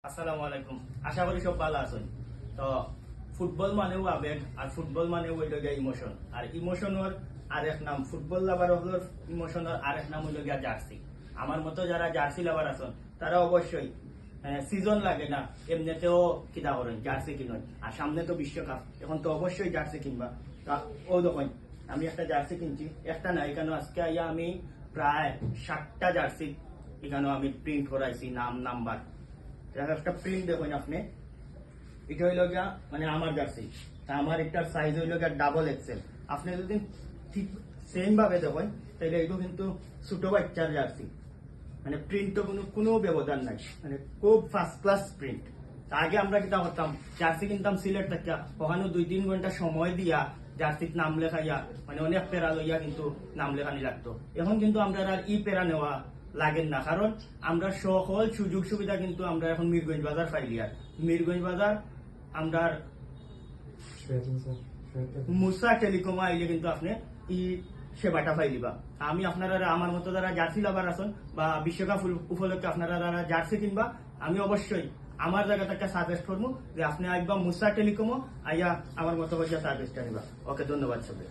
আসসালামু আলাইকুম। আশা করি সব ভালো আছেন। তো ফুটবল মানেও আবেগ, আর ফুটবল মানেও হইল গিয়া ইমোশন, আর ইমোশনের আরেক নাম ফুটবল লাভার হল ইমোশনের আরেক নাম হইল গিয়া জার্সি। আমার মতো যারা জার্সি লাভার আছেন তারা অবশ্যই সিজন লাগে না এমনিতেও কিনা করেন জার্সি কিনুন, আর সামনে তো বিশ্বকাপ, এখন তো অবশ্যই জার্সি কিনবা। ও দেখুন আমি একটা জার্সি কিনছি, একটা না এখানে আজকে আইয়া আমি প্রায় 60টা জার্সি এখানে আমি প্রিন্ট করাইছি, নাম নাম্বার একটা প্রিন্ট দেখুন আপনি। এটা হইল গিয়া মানে আমার জার্সি, আমার একটার সাইজ হইল গিয়া ডাবল এক্সেল। আপনি যদি ঠিক সেম ভাবে দেখেন তাহলে এগুলো কিন্তু ছোট বাচ্চার জার্সি, মানে প্রিন্ট তো কোনো ব্যবধান নাই, মানে খুব ফার্স্ট ক্লাস প্রিন্ট। আগে আমরা কিতা করতাম, জার্সি কিনতাম সিলেট থেকে, ওখানে 2-3 ঘন্টা সময় দিয়া জার্সির নাম লেখাইয়া মানে অনেক পেরা লইয়া কিন্তু নাম লেখানি লাগতো। এখন কিন্তু আমরা আর পেরা নেওয়া লাগেন না, কারণ আমরা সকল সুযোগ সুবিধা কিন্তু আমরা এখন মিরগঞ্জ বাজার পাইলি। আর মিরগঞ্জ বাজার আমরা মুসা টেলিকম আইলে কিন্তু আপনি সেবাটা পাইলিবা। আমি আপনারা আমার মতো যারা জার্সি লাভার আছেন বা বিশ্বকাপ উপলক্ষে আপনারা যারা জার্সি কিনবা, আমি অবশ্যই আমার জায়গা থেকে সাজেস্ট করবো যে আপনি একবার মুসা টেলিকমও আইয়া আমার মতো সাজেস্ট আনিবা। ওকে, ধন্যবাদ সবাই।